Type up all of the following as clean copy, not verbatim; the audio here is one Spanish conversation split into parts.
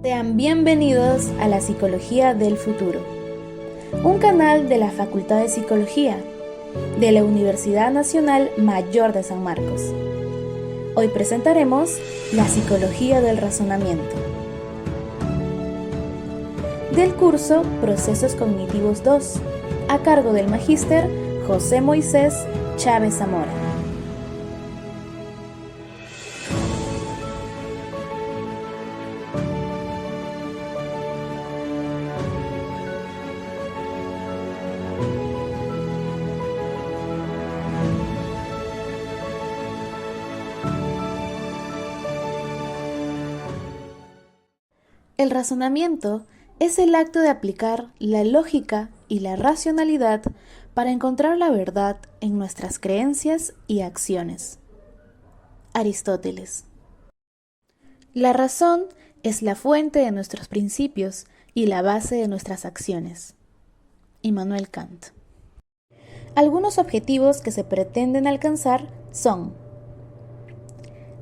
Sean bienvenidos a la Psicología del Futuro, un canal de la Facultad de Psicología de la Universidad Nacional Mayor de San Marcos. Hoy presentaremos la Psicología del Razonamiento, del curso Procesos Cognitivos 2, a cargo del magíster José Moisés Chávez Zamora. El razonamiento es el acto de aplicar la lógica y la racionalidad para encontrar la verdad en nuestras creencias y acciones. Aristóteles. La razón es la fuente de nuestros principios y la base de nuestras acciones. Immanuel Kant. Algunos objetivos que se pretenden alcanzar son: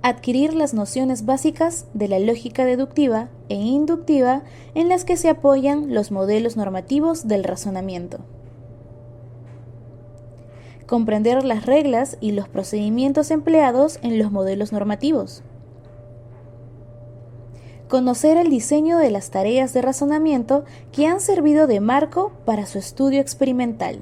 adquirir las nociones básicas de la lógica deductiva e inductiva en las que se apoyan los modelos normativos del razonamiento. Comprender las reglas y los procedimientos empleados en los modelos normativos. Conocer el diseño de las tareas de razonamiento que han servido de marco para su estudio experimental.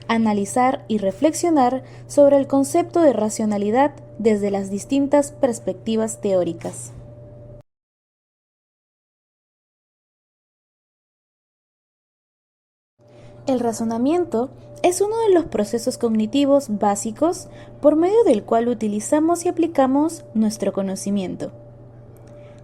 Analizar y reflexionar sobre el concepto de racionalidad desde las distintas perspectivas teóricas. El razonamiento es uno de los procesos cognitivos básicos por medio del cual utilizamos y aplicamos nuestro conocimiento.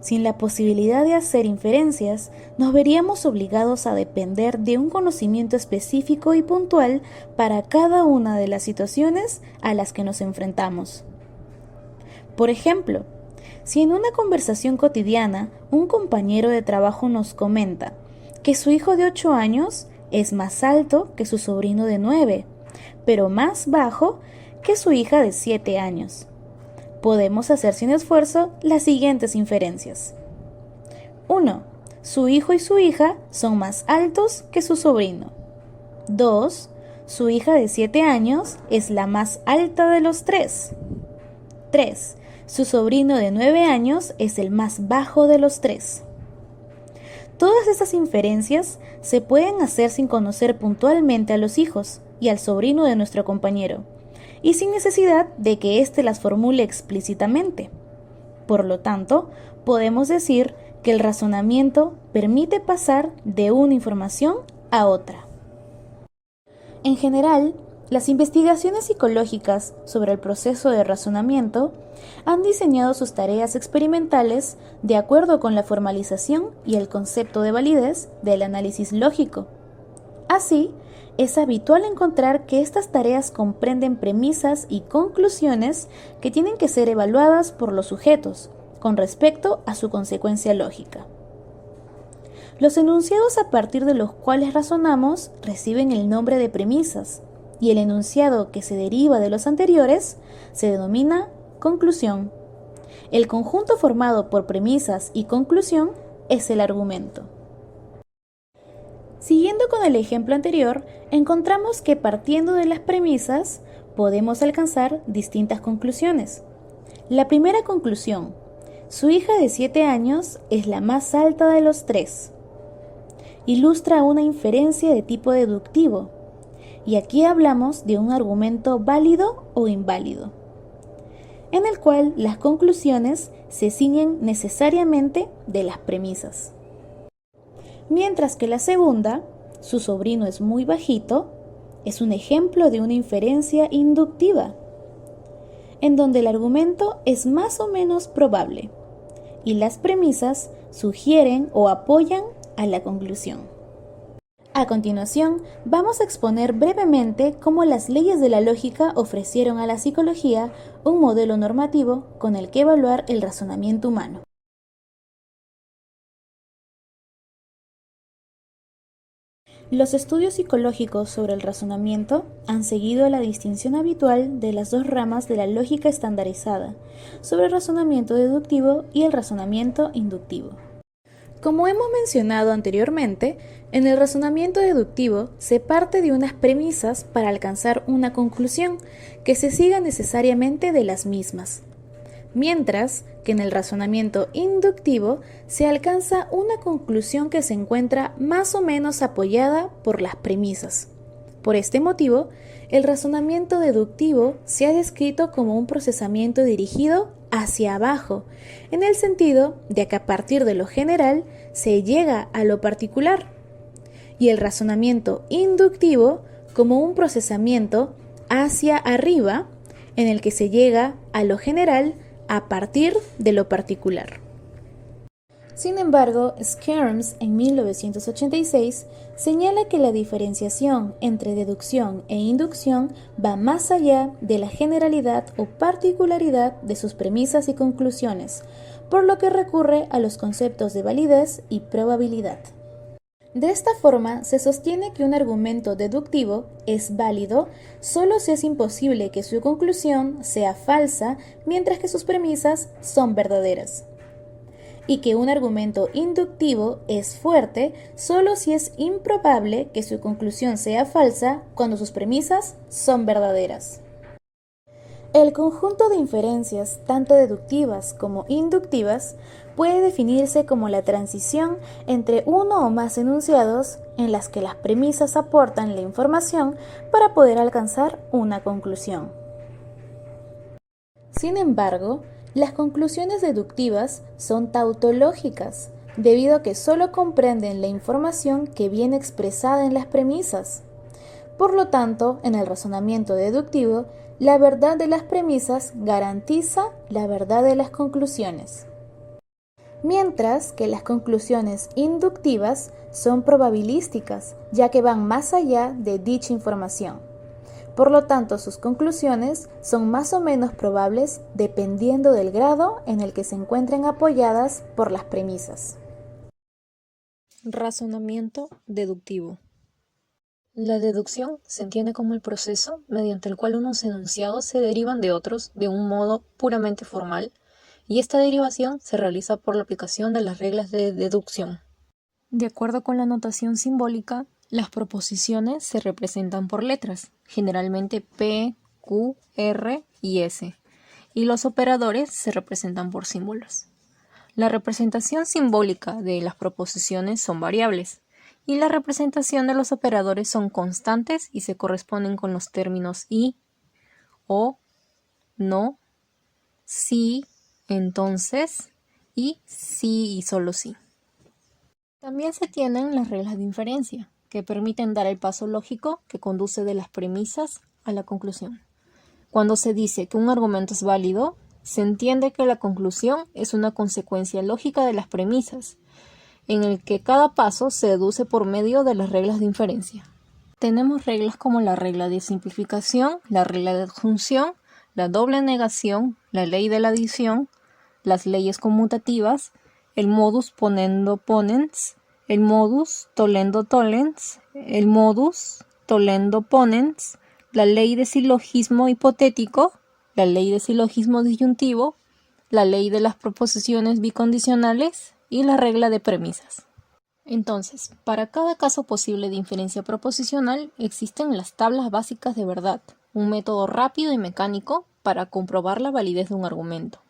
Sin la posibilidad de hacer inferencias, nos veríamos obligados a depender de un conocimiento específico y puntual para cada una de las situaciones a las que nos enfrentamos. Por ejemplo, si en una conversación cotidiana un compañero de trabajo nos comenta que su hijo de 8 años es más alto que su sobrino de 9, pero más bajo que su hija de 7 años. Podemos hacer sin esfuerzo las siguientes inferencias. 1. Su hijo y su hija son más altos que su sobrino. 2. Su hija de 7 años es la más alta de los tres. 3. Su sobrino de 9 años es el más bajo de los tres. Todas estas inferencias se pueden hacer sin conocer puntualmente a los hijos y al sobrino de nuestro compañero, y sin necesidad de que éste las formule explícitamente. Por lo tanto, podemos decir que el razonamiento permite pasar de una información a otra. En general, las investigaciones psicológicas sobre el proceso de razonamiento han diseñado sus tareas experimentales de acuerdo con la formalización y el concepto de validez del análisis lógico. Así, es habitual encontrar que estas tareas comprenden premisas y conclusiones que tienen que ser evaluadas por los sujetos con respecto a su consecuencia lógica. Los enunciados a partir de los cuales razonamos reciben el nombre de premisas, y el enunciado que se deriva de los anteriores se denomina conclusión. El conjunto formado por premisas y conclusión es el argumento. Siguiendo con el ejemplo anterior, encontramos que partiendo de las premisas podemos alcanzar distintas conclusiones. La primera conclusión: su hija de 7 años es la más alta de los tres. Ilustra una inferencia de tipo deductivo, y aquí hablamos de un argumento válido o inválido, en el cual las conclusiones se ciñen necesariamente de las premisas. Mientras que la segunda, su sobrino es muy bajito, es un ejemplo de una inferencia inductiva, en donde el argumento es más o menos probable, y las premisas sugieren o apoyan a la conclusión. A continuación, vamos a exponer brevemente cómo las leyes de la lógica ofrecieron a la psicología un modelo normativo con el que evaluar el razonamiento humano. Los estudios psicológicos sobre el razonamiento han seguido la distinción habitual de las dos ramas de la lógica estandarizada, sobre el razonamiento deductivo y el razonamiento inductivo. Como hemos mencionado anteriormente, en el razonamiento deductivo se parte de unas premisas para alcanzar una conclusión que se siga necesariamente de las mismas, mientras que en el razonamiento inductivo se alcanza una conclusión que se encuentra más o menos apoyada por las premisas. Por este motivo, el razonamiento deductivo se ha descrito como un procesamiento dirigido hacia abajo, en el sentido de que a partir de lo general se llega a lo particular, y el razonamiento inductivo como un procesamiento hacia arriba, en el que se llega a lo general a partir de lo particular. Sin embargo, Scherms en 1986 señala que la diferenciación entre deducción e inducción va más allá de la generalidad o particularidad de sus premisas y conclusiones, por lo que recurre a los conceptos de validez y probabilidad. De esta forma, se sostiene que un argumento deductivo es válido solo si es imposible que su conclusión sea falsa, mientras que sus premisas son verdaderas. Y que un argumento inductivo es fuerte solo si es improbable que su conclusión sea falsa cuando sus premisas son verdaderas. El conjunto de inferencias, tanto deductivas como inductivas, puede definirse como la transición entre uno o más enunciados en las que las premisas aportan la información para poder alcanzar una conclusión. Sin embargo, las conclusiones deductivas son tautológicas, debido a que solo comprenden la información que viene expresada en las premisas. Por lo tanto, en el razonamiento deductivo, la verdad de las premisas garantiza la verdad de las conclusiones, mientras que las conclusiones inductivas son probabilísticas, ya que van más allá de dicha información. Por lo tanto, sus conclusiones son más o menos probables dependiendo del grado en el que se encuentren apoyadas por las premisas. Razonamiento deductivo. La deducción se entiende como el proceso mediante el cual unos enunciados se derivan de otros de un modo puramente formal, y esta derivación se realiza por la aplicación de las reglas de deducción. De acuerdo con la notación simbólica, las proposiciones se representan por letras, generalmente P, Q, R y S, y los operadores se representan por símbolos. La representación simbólica de las proposiciones son variables, y la representación de los operadores son constantes y se corresponden con los términos y, o, no, sí, entonces y sí y solo sí. También se tienen las reglas de inferencia, que permiten dar el paso lógico que conduce de las premisas a la conclusión. Cuando se dice que un argumento es válido, se entiende que la conclusión es una consecuencia lógica de las premisas, en el que cada paso se deduce por medio de las reglas de inferencia. Tenemos reglas como la regla de simplificación, la regla de adjunción, la doble negación, la ley de la adición, las leyes conmutativas, el modus ponendo ponens, el modus tollendo tollens, el modus tollendo ponens, la ley de silogismo hipotético, la ley de silogismo disyuntivo, la ley de las proposiciones bicondicionales y la regla de premisas. Entonces, para cada caso posible de inferencia proposicional existen las tablas básicas de verdad, un método rápido y mecánico para comprobar la validez de un argumento.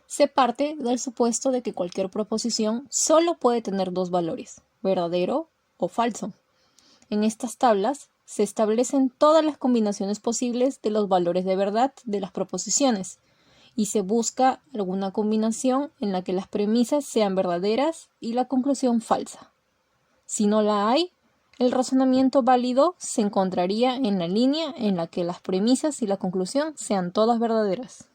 Se parte del supuesto de que cualquier proposición solo puede tener dos valores, verdadero o falso. En estas tablas se establecen todas las combinaciones posibles de los valores de verdad de las proposiciones, y se busca alguna combinación en la que las premisas sean verdaderas y la conclusión falsa. Si no la hay, el razonamiento válido se encontraría en la línea en la que las premisas y la conclusión sean todas verdaderas.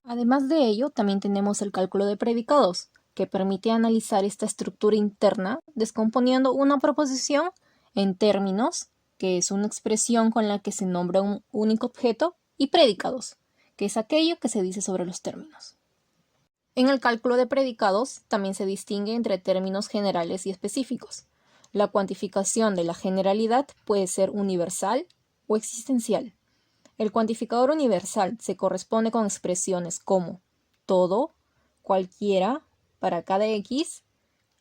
Además de ello, también tenemos el cálculo de predicados, que permite analizar esta estructura interna descomponiendo una proposición en términos, que es una expresión con la que se nombra un único objeto, y predicados, que es aquello que se dice sobre los términos. En el cálculo de predicados también se distingue entre términos generales y específicos. La cuantificación de la generalidad puede ser universal o existencial. El cuantificador universal se corresponde con expresiones como todo, cualquiera, para cada X,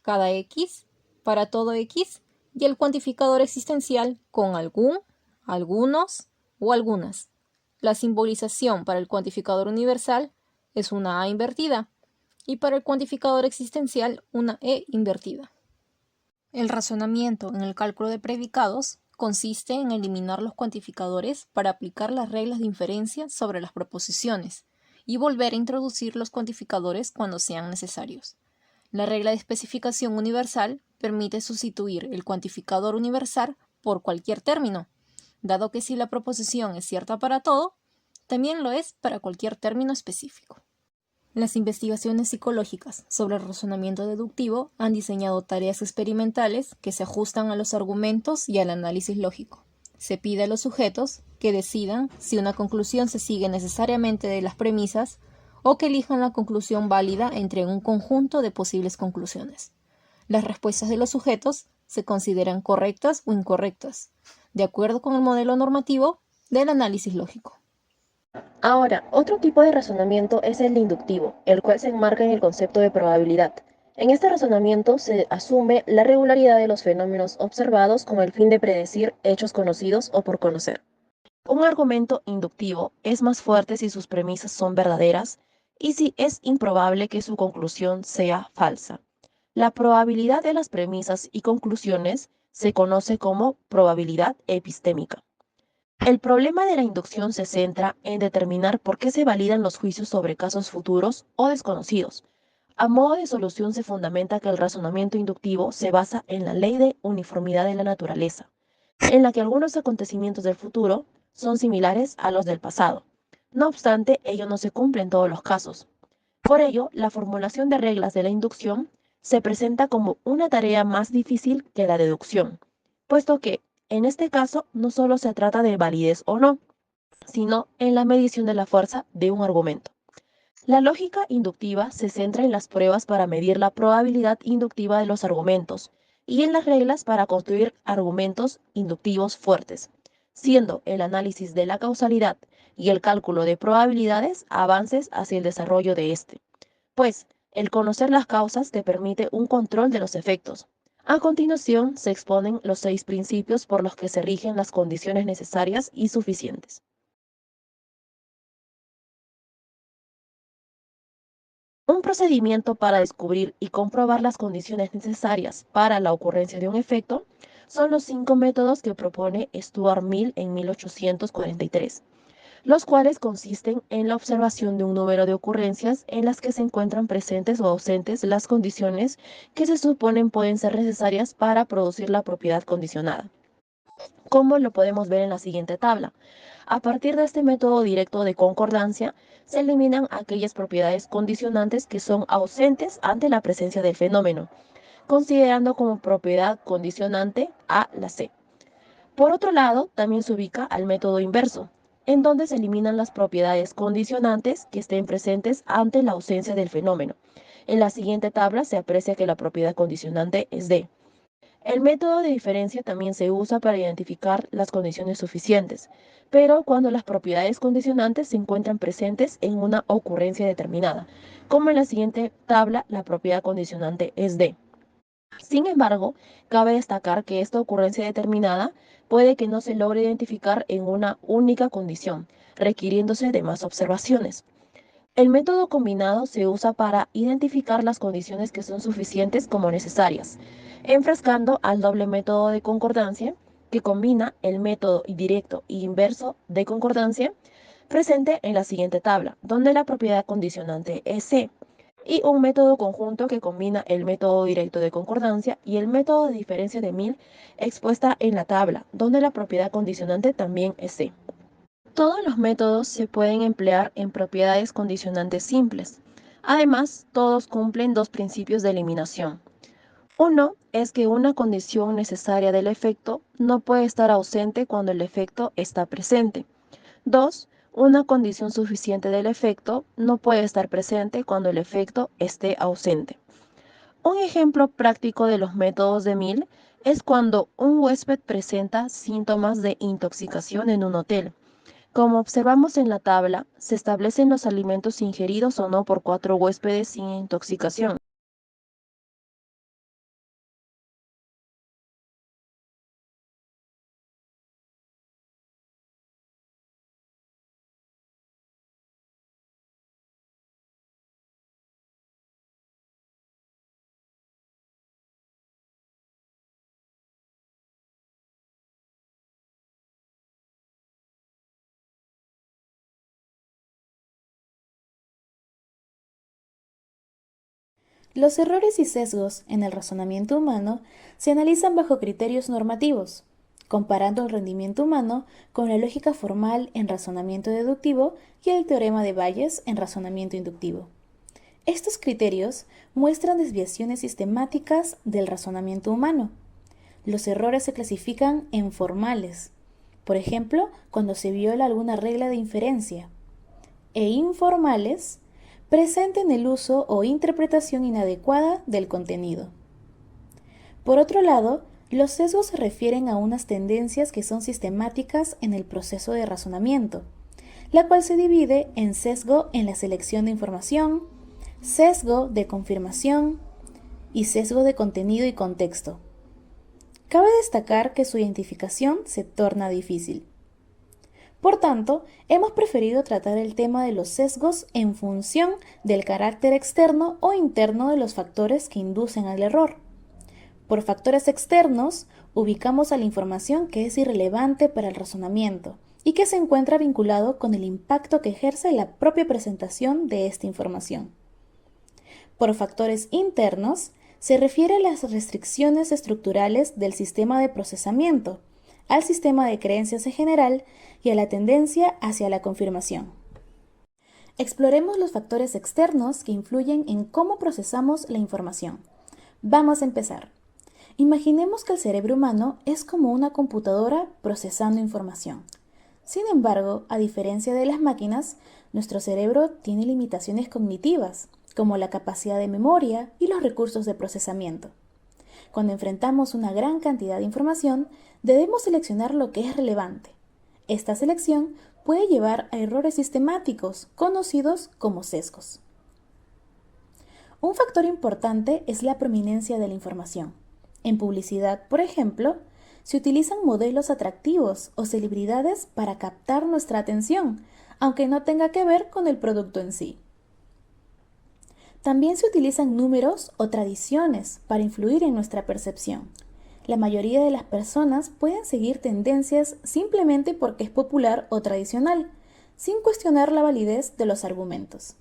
para todo X, y el cuantificador existencial con algún, algunos o algunas. La simbolización para el cuantificador universal es una A invertida y para el cuantificador existencial una E invertida. El razonamiento en el cálculo de predicados consiste en eliminar los cuantificadores para aplicar las reglas de inferencia sobre las proposiciones y volver a introducir los cuantificadores cuando sean necesarios. La regla de especificación universal permite sustituir el cuantificador universal por cualquier término, dado que si la proposición es cierta para todo, también lo es para cualquier término específico. Las investigaciones psicológicas sobre el razonamiento deductivo han diseñado tareas experimentales que se ajustan a los argumentos y al análisis lógico. Se pide a los sujetos que decidan si una conclusión se sigue necesariamente de las premisas o que elijan la conclusión válida entre un conjunto de posibles conclusiones. Las respuestas de los sujetos se consideran correctas o incorrectas, de acuerdo con el modelo normativo del análisis lógico. Ahora, otro tipo de razonamiento es el inductivo, el cual se enmarca en el concepto de probabilidad. En este razonamiento se asume la regularidad de los fenómenos observados con el fin de predecir hechos conocidos o por conocer. Un argumento inductivo es más fuerte si sus premisas son verdaderas y si es improbable que su conclusión sea falsa. La probabilidad de las premisas y conclusiones se conoce como probabilidad epistémica. El problema de la inducción se centra en determinar por qué se validan los juicios sobre casos futuros o desconocidos. A modo de solución se fundamenta que el razonamiento inductivo se basa en la ley de uniformidad de la naturaleza, en la que algunos acontecimientos del futuro son similares a los del pasado. No obstante, ello no se cumple en todos los casos. Por ello, la formulación de reglas de la inducción se presenta como una tarea más difícil que la deducción, puesto que, en este caso, no solo se trata de validez o no, sino en la medición de la fuerza de un argumento. La lógica inductiva se centra en las pruebas para medir la probabilidad inductiva de los argumentos y en las reglas para construir argumentos inductivos fuertes, siendo el análisis de la causalidad y el cálculo de probabilidades avances hacia el desarrollo de este, pues el conocer las causas te permite un control de los efectos. A continuación se exponen los 6 principios por los que se rigen las condiciones necesarias y suficientes. Un procedimiento para descubrir y comprobar las condiciones necesarias para la ocurrencia de un efecto son los 5 métodos que propone Stuart Mill en 1843, los cuales consisten en la observación de un número de ocurrencias en las que se encuentran presentes o ausentes las condiciones que se suponen pueden ser necesarias para producir la propiedad condicionada, como lo podemos ver en la siguiente tabla. A partir de este método directo de concordancia, se eliminan aquellas propiedades condicionantes que son ausentes ante la presencia del fenómeno, considerando como propiedad condicionante A la C. Por otro lado, también se ubica al método inverso, en donde se eliminan las propiedades condicionantes que estén presentes ante la ausencia del fenómeno. En la siguiente tabla se aprecia que la propiedad condicionante es D. El método de diferencia también se usa para identificar las condiciones suficientes, pero cuando las propiedades condicionantes se encuentran presentes en una ocurrencia determinada, como en la siguiente tabla la propiedad condicionante es D. Sin embargo, cabe destacar que esta ocurrencia determinada puede que no se logre identificar en una única condición, requiriéndose de más observaciones. El método combinado se usa para identificar las condiciones que son suficientes como necesarias, enfrascando al doble método de concordancia, que combina el método directo e inverso de concordancia, presente en la siguiente tabla, donde la propiedad condicionante es C, y un método conjunto que combina el método directo de concordancia y el método de diferencia de Mill, expuesta en la tabla, donde la propiedad condicionante también es C. Todos los métodos se pueden emplear en propiedades condicionantes simples. Además, todos cumplen 2 principios de eliminación. Uno es que una condición necesaria del efecto no puede estar ausente cuando el efecto está presente. 2. Una condición suficiente del efecto no puede estar presente cuando el efecto esté ausente. Un ejemplo práctico de los métodos de Mill es cuando un huésped presenta síntomas de intoxicación en un hotel. Como observamos en la tabla, se establecen los alimentos ingeridos o no por 4 huéspedes sin intoxicación. Los errores y sesgos en el razonamiento humano se analizan bajo criterios normativos, comparando el rendimiento humano con la lógica formal en razonamiento deductivo y el teorema de Bayes en razonamiento inductivo. Estos criterios muestran desviaciones sistemáticas del razonamiento humano. Los errores se clasifican en formales, por ejemplo, cuando se viola alguna regla de inferencia, e informales, presenten el uso o interpretación inadecuada del contenido. Por otro lado, los sesgos se refieren a unas tendencias que son sistemáticas en el proceso de razonamiento, la cual se divide en sesgo en la selección de información, sesgo de confirmación y sesgo de contenido y contexto. Cabe destacar que su identificación se torna difícil. Por tanto, hemos preferido tratar el tema de los sesgos en función del carácter externo o interno de los factores que inducen al error. Por factores externos, ubicamos a la información que es irrelevante para el razonamiento y que se encuentra vinculado con el impacto que ejerce la propia presentación de esta información. Por factores internos, se refiere a las restricciones estructurales del sistema de procesamiento, al sistema de creencias en general y a la tendencia hacia la confirmación. Exploremos los factores externos que influyen en cómo procesamos la información. Vamos a empezar. Imaginemos que el cerebro humano es como una computadora procesando información. Sin embargo, a diferencia de las máquinas, nuestro cerebro tiene limitaciones cognitivas, como la capacidad de memoria y los recursos de procesamiento. Cuando enfrentamos una gran cantidad de información, debemos seleccionar lo que es relevante. Esta selección puede llevar a errores sistemáticos, conocidos como sesgos. Un factor importante es la prominencia de la información. En publicidad, por ejemplo, se utilizan modelos atractivos o celebridades para captar nuestra atención, aunque no tenga que ver con el producto en sí. También se utilizan números o tradiciones para influir en nuestra percepción. La mayoría de las personas pueden seguir tendencias simplemente porque es popular o tradicional, sin cuestionar la validez de los argumentos.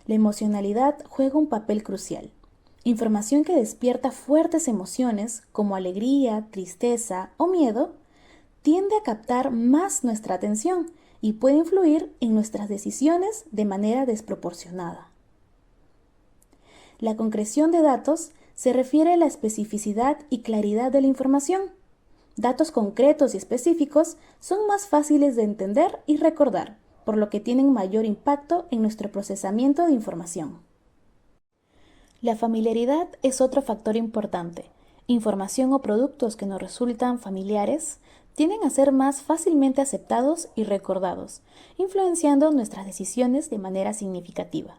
La emocionalidad juega un papel crucial. Información que despierta fuertes emociones como alegría, tristeza o miedo tiende a captar más nuestra atención y puede influir en nuestras decisiones de manera desproporcionada. La concreción de datos se refiere a la especificidad y claridad de la información. Datos concretos y específicos son más fáciles de entender y recordar, por lo que tienen mayor impacto en nuestro procesamiento de información. La familiaridad es otro factor importante. Información o productos que nos resultan familiares tienden a ser más fácilmente aceptados y recordados, influenciando nuestras decisiones de manera significativa.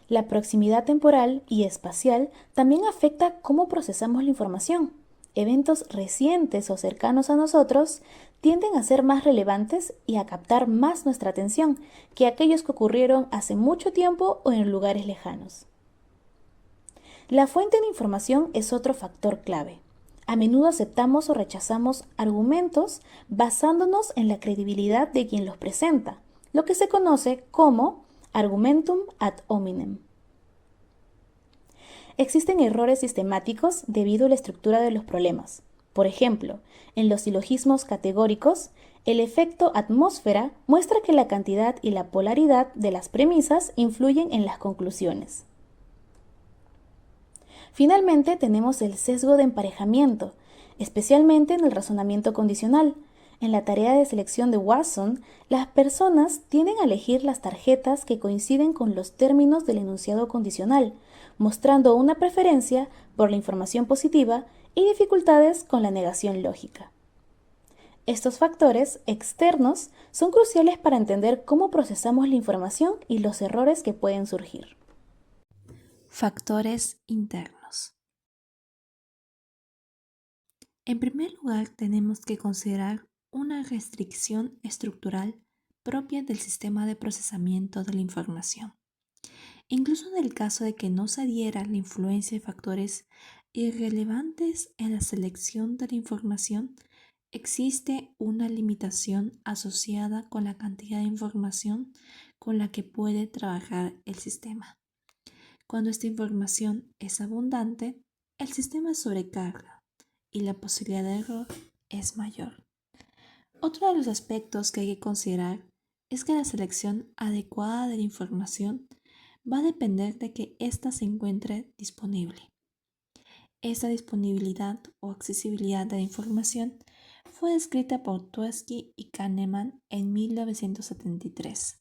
La proximidad temporal y espacial también afecta cómo procesamos la información. Eventos recientes o cercanos a nosotros tienden a ser más relevantes y a captar más nuestra atención que aquellos que ocurrieron hace mucho tiempo o en lugares lejanos. La fuente de información es otro factor clave. A menudo aceptamos o rechazamos argumentos basándonos en la credibilidad de quien los presenta, lo que se conoce como argumentum ad hominem. Existen errores sistemáticos debido a la estructura de los problemas. Por ejemplo, en los silogismos categóricos, el efecto atmósfera muestra que la cantidad y la polaridad de las premisas influyen en las conclusiones. Finalmente tenemos el sesgo de emparejamiento, especialmente en el razonamiento condicional, En la tarea de selección de Watson, las personas tienden a elegir las tarjetas que coinciden con los términos del enunciado condicional, mostrando una preferencia por la información positiva y dificultades con la negación lógica. Estos factores externos son cruciales para entender cómo procesamos la información y los errores que pueden surgir. Factores internos. En primer lugar, tenemos que considerar una restricción estructural propia del sistema de procesamiento de la información. Incluso en el caso de que no se diera la influencia de factores irrelevantes en la selección de la información, existe una limitación asociada con la cantidad de información con la que puede trabajar el sistema. Cuando esta información es abundante, el sistema sobrecarga y la posibilidad de error es mayor. Otro de los aspectos que hay que considerar es que la selección adecuada de la información va a depender de que ésta se encuentre disponible. Esta disponibilidad o accesibilidad de la información fue descrita por Tversky y Kahneman en 1973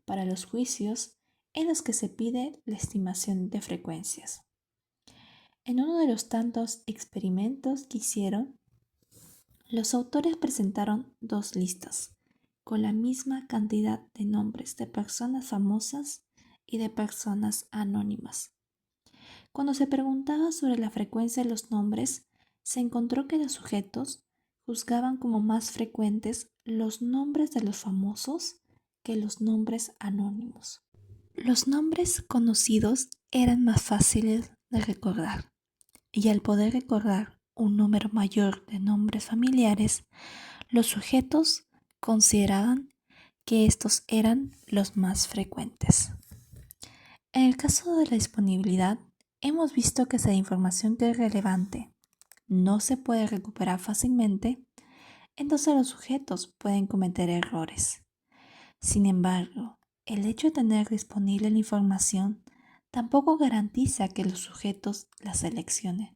para los juicios en los que se pide la estimación de frecuencias. En uno de los tantos experimentos que hicieron, los autores presentaron dos listas con la misma cantidad de nombres de personas famosas y de personas anónimas. Cuando se preguntaba sobre la frecuencia de los nombres, se encontró que los sujetos juzgaban como más frecuentes los nombres de los famosos que los nombres anónimos. Los nombres conocidos eran más fáciles de recordar, y al poder recordar un número mayor de nombres familiares, los sujetos consideraban que estos eran los más frecuentes. En el caso de la disponibilidad, hemos visto que si la información que es relevante no se puede recuperar fácilmente, entonces los sujetos pueden cometer errores. Sin embargo, el hecho de tener disponible la información tampoco garantiza que los sujetos la seleccionen.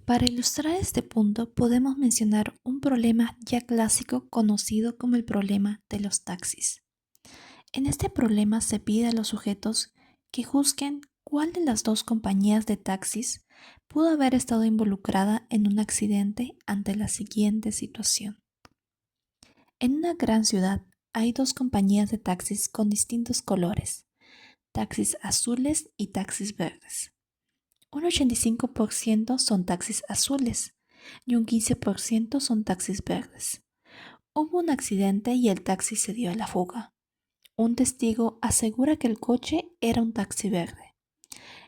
Para ilustrar este punto, podemos mencionar un problema ya clásico conocido como el problema de los taxis. En este problema se pide a los sujetos que juzguen cuál de las dos compañías de taxis pudo haber estado involucrada en un accidente ante la siguiente situación. En una gran ciudad hay dos compañías de taxis con distintos colores, taxis azules y taxis verdes. Un 85% son taxis azules y un 15% son taxis verdes. Hubo un accidente y el taxi se dio a la fuga. Un testigo asegura que el coche era un taxi verde.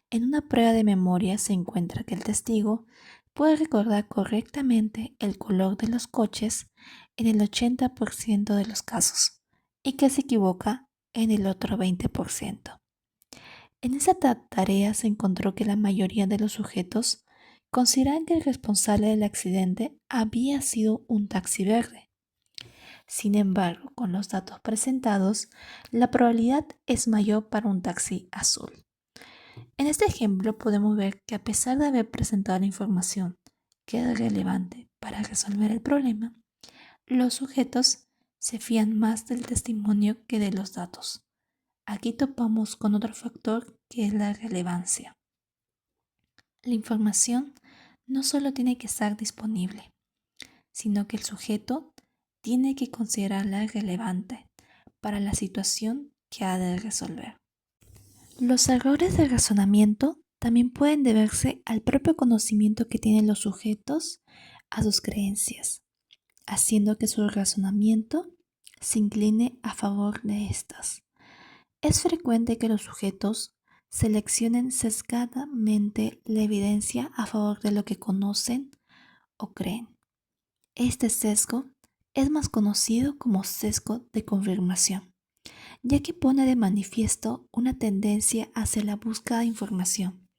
En una prueba de memoria se encuentra que el testigo puede recordar correctamente el color de los coches en el 80% de los casos y que se equivoca en el otro 20%. En esa tarea se encontró que la mayoría de los sujetos consideran que el responsable del accidente había sido un taxi verde. Sin embargo, con los datos presentados, la probabilidad es mayor para un taxi azul. En este ejemplo podemos ver que a pesar de haber presentado la información que es relevante para resolver el problema, los sujetos se fían más del testimonio que de los datos. Aquí topamos con otro factor que es la relevancia. La información no solo tiene que estar disponible, sino que el sujeto tiene que considerarla relevante para la situación que ha de resolver. Los errores de razonamiento también pueden deberse al propio conocimiento que tienen los sujetos a sus creencias, haciendo que su razonamiento se incline a favor de estas. Es frecuente que los sujetos seleccionen sesgadamente la evidencia a favor de lo que conocen o creen. Este sesgo es más conocido como sesgo de confirmación, ya que pone de manifiesto una tendencia hacia la búsqueda de información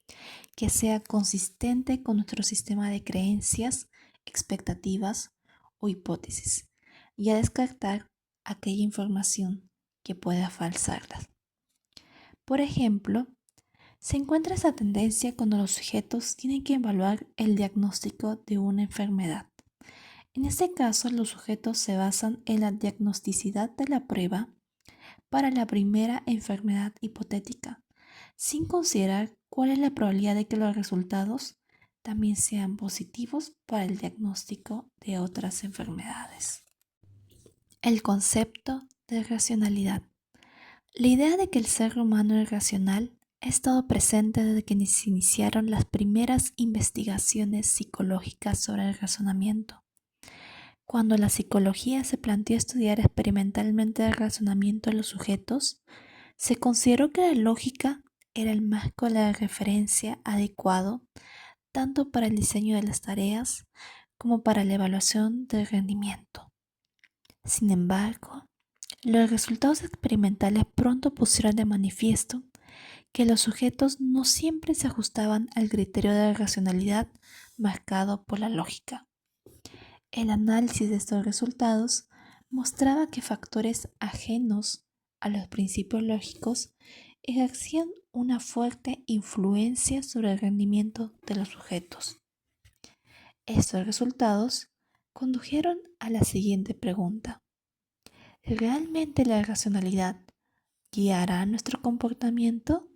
que sea consistente con nuestro sistema de creencias, expectativas o hipótesis, y a descartar aquella información que pueda falsarlas. Por ejemplo, se encuentra esa tendencia cuando los sujetos tienen que evaluar el diagnóstico de una enfermedad. En este caso, los sujetos se basan en la diagnosticidad de la prueba para la primera enfermedad hipotética, sin considerar cuál es la probabilidad de que los resultados también sean positivos para el diagnóstico de otras enfermedades. El concepto de racionalidad. La idea de que el ser humano es racional ha estado presente desde que se iniciaron las primeras investigaciones psicológicas sobre el razonamiento. Cuando la psicología se planteó estudiar experimentalmente el razonamiento de los sujetos, se consideró que la lógica era el marco de la referencia adecuado tanto para el diseño de las tareas como para la evaluación del rendimiento. Sin embargo, los resultados experimentales pronto pusieron de manifiesto que los sujetos no siempre se ajustaban al criterio de la racionalidad marcado por la lógica. El análisis de estos resultados mostraba que factores ajenos a los principios lógicos ejercían una fuerte influencia sobre el rendimiento de los sujetos. Estos resultados condujeron a la siguiente pregunta: ¿realmente la racionalidad guiará nuestro comportamiento?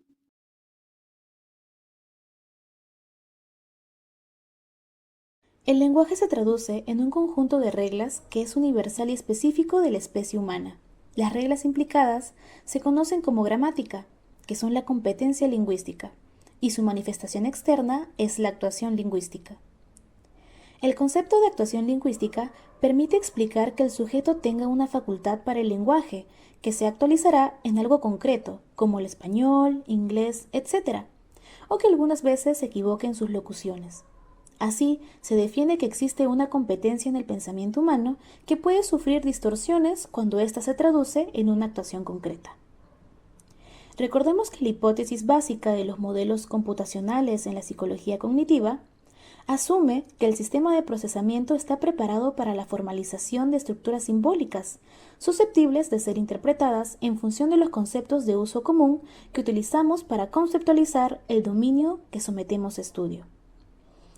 El lenguaje se traduce en un conjunto de reglas que es universal y específico de la especie humana. Las reglas implicadas se conocen como gramática, que son la competencia lingüística, y su manifestación externa es la actuación lingüística. El concepto de actuación lingüística permite explicar que el sujeto tenga una facultad para el lenguaje, que se actualizará en algo concreto, como el español, inglés, etc., o que algunas veces se equivoque en sus locuciones. Así, se defiende que existe una competencia en el pensamiento humano que puede sufrir distorsiones cuando ésta se traduce en una actuación concreta. Recordemos que la hipótesis básica de los modelos computacionales en la psicología cognitiva asume que el sistema de procesamiento está preparado para la formalización de estructuras simbólicas, susceptibles de ser interpretadas en función de los conceptos de uso común que utilizamos para conceptualizar el dominio que sometemos a estudio.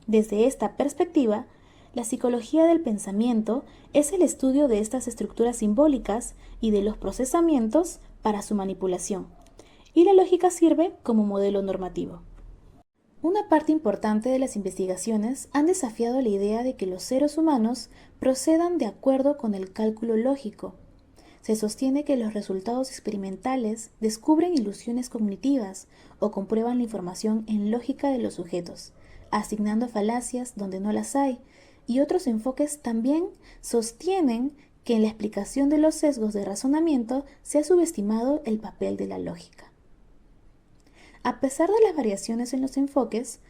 Desde esta perspectiva, la psicología del pensamiento es el estudio de estas estructuras simbólicas y de los procesamientos para su manipulación, y la lógica sirve como modelo normativo. Una parte importante de las investigaciones han desafiado la idea de que los seres humanos procedan de acuerdo con el cálculo lógico. Se sostiene que los resultados experimentales descubren ilusiones cognitivas o comprueban la información en lógica de los sujetos, asignando falacias donde no las hay, y otros enfoques también sostienen que en la explicación de los sesgos de razonamiento se ha subestimado el papel de la lógica. A pesar de las variaciones en los enfoques,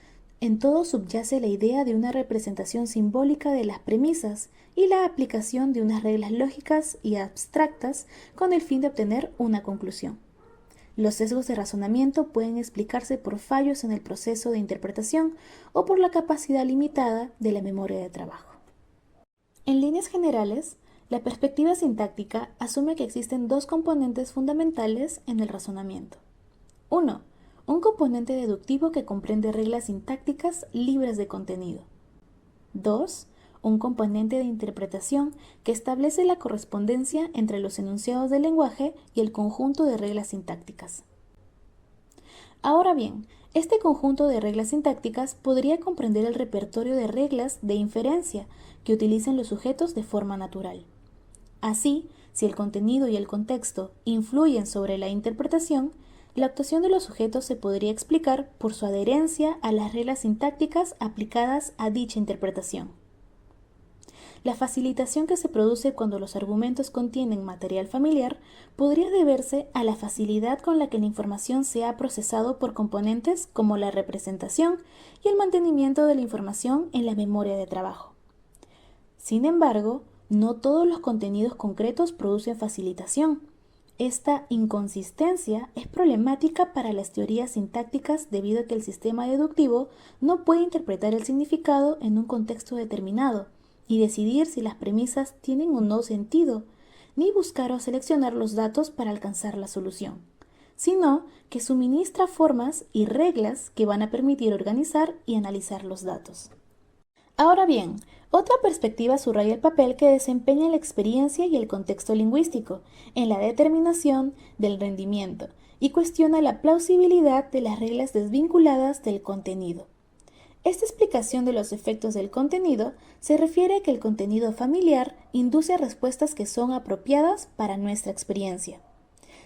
en todo subyace la idea de una representación simbólica de las premisas y la aplicación de unas reglas lógicas y abstractas con el fin de obtener una conclusión. Los sesgos de razonamiento pueden explicarse por fallos en el proceso de interpretación o por la capacidad limitada de la memoria de trabajo. En líneas generales, la perspectiva sintáctica asume que existen dos componentes fundamentales en el razonamiento. 1. Un componente deductivo que comprende reglas sintácticas libres de contenido. 2. Un componente de interpretación que establece la correspondencia entre los enunciados del lenguaje y el conjunto de reglas sintácticas. Ahora bien, este conjunto de reglas sintácticas podría comprender el repertorio de reglas de inferencia que utilizan los sujetos de forma natural. Así, si el contenido y el contexto influyen sobre la interpretación, la actuación de los sujetos se podría explicar por su adherencia a las reglas sintácticas aplicadas a dicha interpretación. La facilitación que se produce cuando los argumentos contienen material familiar podría deberse a la facilidad con la que la información se ha procesado por componentes como la representación y el mantenimiento de la información en la memoria de trabajo. Sin embargo, no todos los contenidos concretos producen facilitación. Esta inconsistencia es problemática para las teorías sintácticas debido a que el sistema deductivo no puede interpretar el significado en un contexto determinado y decidir si las premisas tienen o no sentido, ni buscar o seleccionar los datos para alcanzar la solución, sino que suministra formas y reglas que van a permitir organizar y analizar los datos. Ahora bien, otra perspectiva subraya el papel que desempeña la experiencia y el contexto lingüístico en la determinación del rendimiento y cuestiona la plausibilidad de las reglas desvinculadas del contenido. Esta explicación de los efectos del contenido se refiere a que el contenido familiar induce a respuestas que son apropiadas para nuestra experiencia.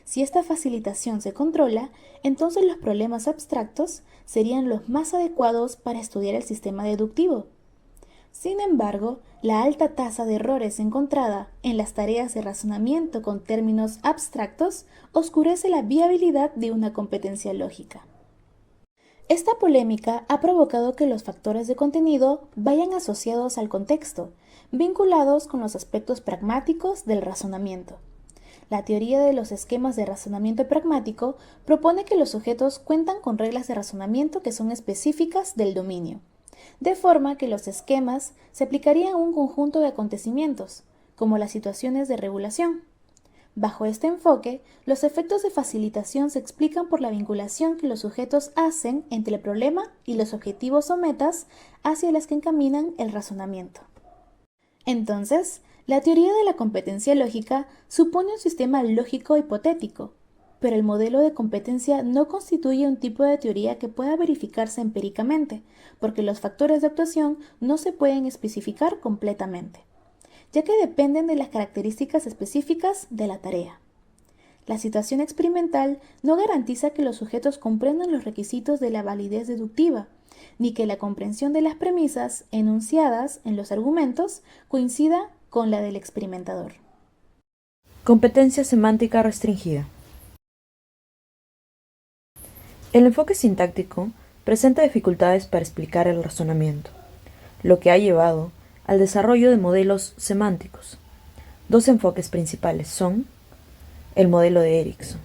Si esta facilitación se controla, entonces los problemas abstractos serían los más adecuados para estudiar el sistema deductivo. Sin embargo, la alta tasa de errores encontrada en las tareas de razonamiento con términos abstractos oscurece la viabilidad de una competencia lógica. Esta polémica ha provocado que los factores de contenido vayan asociados al contexto, vinculados con los aspectos pragmáticos del razonamiento. La teoría de los esquemas de razonamiento pragmático propone que los sujetos cuentan con reglas de razonamiento que son específicas del dominio, de forma que los esquemas se aplicarían a un conjunto de acontecimientos, como las situaciones de regulación. Bajo este enfoque, los efectos de facilitación se explican por la vinculación que los sujetos hacen entre el problema y los objetivos o metas hacia las que encaminan el razonamiento. Entonces, la teoría de la competencia lógica supone un sistema lógico hipotético, pero el modelo de competencia no constituye un tipo de teoría que pueda verificarse empíricamente, porque los factores de actuación no se pueden especificar completamente, ya que dependen de las características específicas de la tarea. La situación experimental no garantiza que los sujetos comprendan los requisitos de la validez deductiva, ni que la comprensión de las premisas enunciadas en los argumentos coincida con la del experimentador. Competencia semántica restringida. El enfoque sintáctico presenta dificultades para explicar el razonamiento, lo que ha llevado al desarrollo de modelos semánticos. Dos enfoques principales son el modelo de Erickson,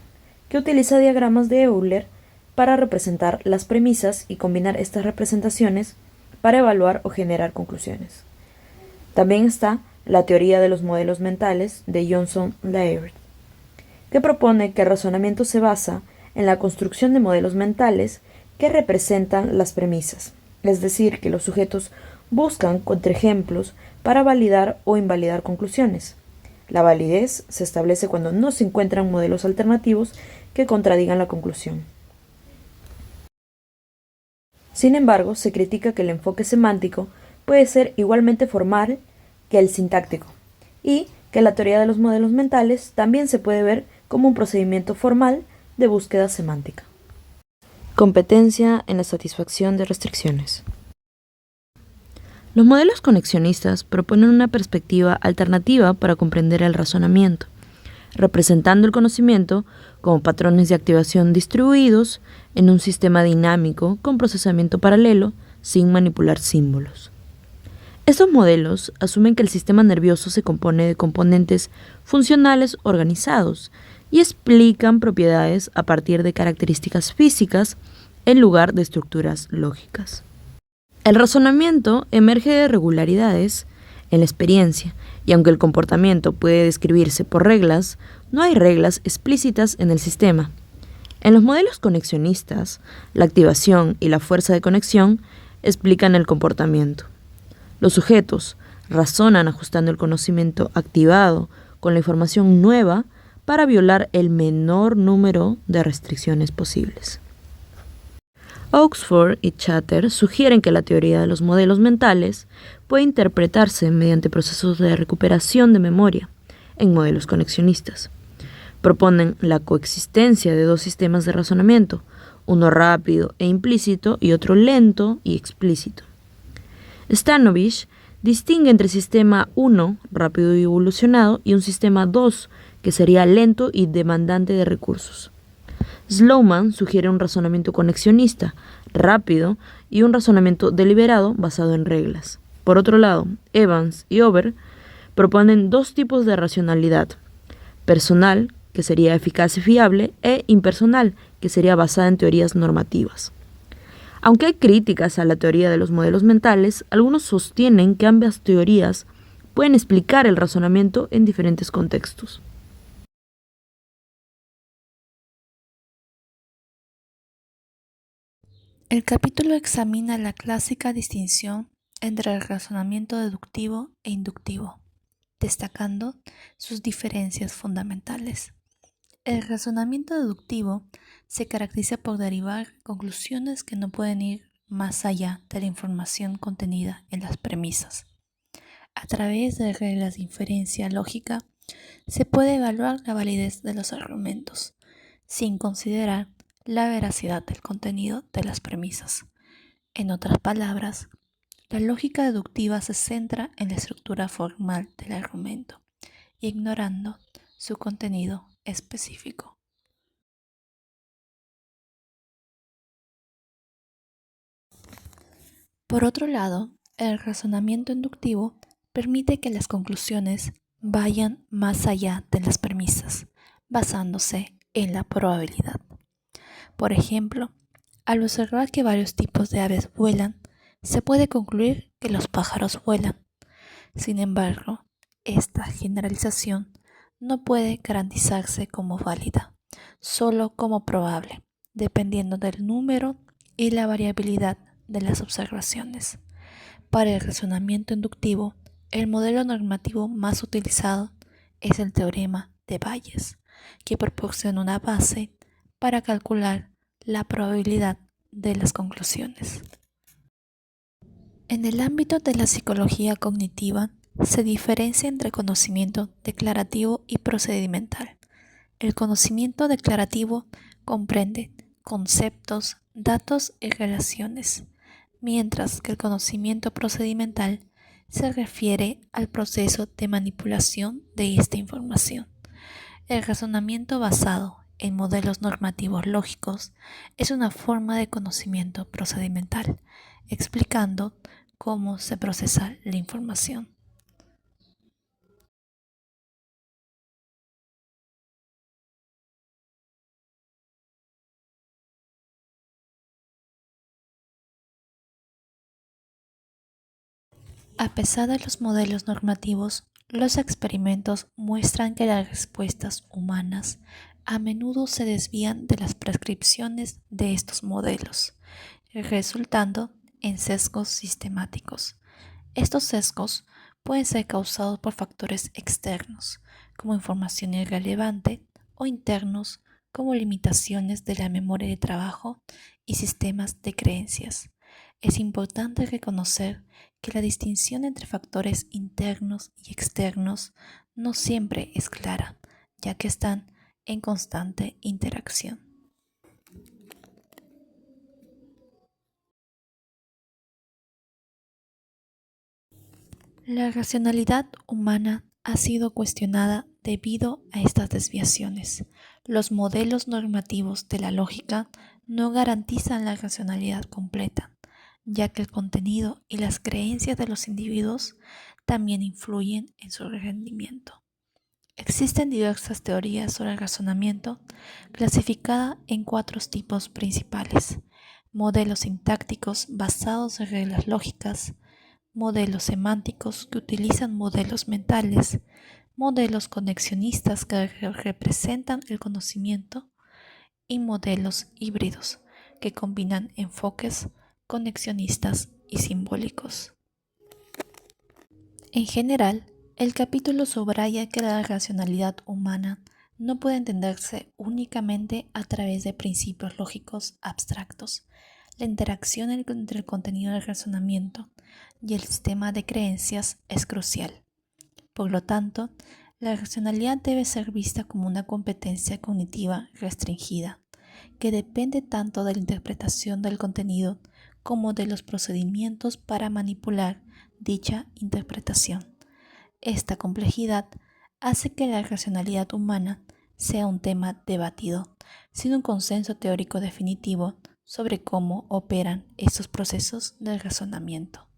que utiliza diagramas de Euler para representar las premisas y combinar estas representaciones para evaluar o generar conclusiones. También está la teoría de los modelos mentales de Johnson-Laird, que propone que el razonamiento se basa en la construcción de modelos mentales que representan las premisas, es decir, que los sujetos buscan contraejemplos para validar o invalidar conclusiones. La validez se establece cuando no se encuentran modelos alternativos que contradigan la conclusión. Sin embargo, se critica que el enfoque semántico puede ser igualmente formal que el sintáctico, y que la teoría de los modelos mentales también se puede ver como un procedimiento formal de búsqueda semántica. Competencia en la satisfacción de restricciones. Los modelos conexionistas proponen una perspectiva alternativa para comprender el razonamiento, representando el conocimiento como patrones de activación distribuidos en un sistema dinámico con procesamiento paralelo sin manipular símbolos. Estos modelos asumen que el sistema nervioso se compone de componentes funcionales organizados y explican propiedades a partir de características físicas en lugar de estructuras lógicas. El razonamiento emerge de regularidades en la experiencia, y aunque el comportamiento puede describirse por reglas, no hay reglas explícitas en el sistema. En los modelos conexionistas, la activación y la fuerza de conexión explican el comportamiento. Los sujetos razonan ajustando el conocimiento activado con la información nueva para violar el menor número de restricciones posibles. Oxford y Chater sugieren que la teoría de los modelos mentales puede interpretarse mediante procesos de recuperación de memoria en modelos conexionistas. Proponen la coexistencia de dos sistemas de razonamiento, uno rápido e implícito y otro lento y explícito. Stanovich distingue entre sistema 1, rápido y evolucionado, y un sistema 2, que sería lento y demandante de recursos. Slowman sugiere un razonamiento conexionista, rápido, y un razonamiento deliberado basado en reglas. Por otro lado, Evans y Ober proponen dos tipos de racionalidad: personal, que sería eficaz y fiable, e impersonal, que sería basada en teorías normativas. Aunque hay críticas a la teoría de los modelos mentales, algunos sostienen que ambas teorías pueden explicar el razonamiento en diferentes contextos. El capítulo examina la clásica distinción entre el razonamiento deductivo e inductivo, destacando sus diferencias fundamentales. El razonamiento deductivo se caracteriza por derivar conclusiones que no pueden ir más allá de la información contenida en las premisas. A través de reglas de inferencia lógica, se puede evaluar la validez de los argumentos, sin considerar la veracidad del contenido de las premisas. En otras palabras, la lógica deductiva se centra en la estructura formal del argumento, ignorando su contenido específico. Por otro lado, el razonamiento inductivo permite que las conclusiones vayan más allá de las premisas, basándose en la probabilidad. Por ejemplo, al observar que varios tipos de aves vuelan, se puede concluir que los pájaros vuelan. Sin embargo, esta generalización no puede garantizarse como válida, solo como probable, dependiendo del número y la variabilidad de las observaciones. Para el razonamiento inductivo, el modelo normativo más utilizado es el teorema de Bayes, que proporciona una base para calcular la probabilidad de las conclusiones. En el ámbito de la psicología cognitiva, se diferencia entre conocimiento declarativo y procedimental. El conocimiento declarativo comprende conceptos, datos y relaciones, mientras que el conocimiento procedimental se refiere al proceso de manipulación de esta información. El razonamiento basado en modelos normativos lógicos es una forma de conocimiento procedimental, explicando cómo se procesa la información. A pesar de los modelos normativos, los experimentos muestran que las respuestas humanas a menudo se desvían de las prescripciones de estos modelos, resultando en sesgos sistemáticos. Estos sesgos pueden ser causados por factores externos, como información irrelevante, o internos, como limitaciones de la memoria de trabajo y sistemas de creencias. Es importante reconocer que la distinción entre factores internos y externos no siempre es clara, ya que están en constante interacción. La racionalidad humana ha sido cuestionada debido a estas desviaciones. Los modelos normativos de la lógica no garantizan la racionalidad completa, ya que el contenido y las creencias de los individuos también influyen en su rendimiento. Existen diversas teorías sobre el razonamiento, clasificada en 4 tipos principales: modelos sintácticos basados en reglas lógicas, modelos semánticos que utilizan modelos mentales, modelos conexionistas que representan el conocimiento y modelos híbridos que combinan enfoques conexionistas y simbólicos. En general, el capítulo subraya que la racionalidad humana no puede entenderse únicamente a través de principios lógicos abstractos. La interacción entre el contenido del razonamiento y el sistema de creencias es crucial. Por lo tanto, la racionalidad debe ser vista como una competencia cognitiva restringida, que depende tanto de la interpretación del contenido como de los procedimientos para manipular dicha interpretación. Esta complejidad hace que la racionalidad humana sea un tema debatido, sin un consenso teórico definitivo sobre cómo operan estos procesos de razonamiento.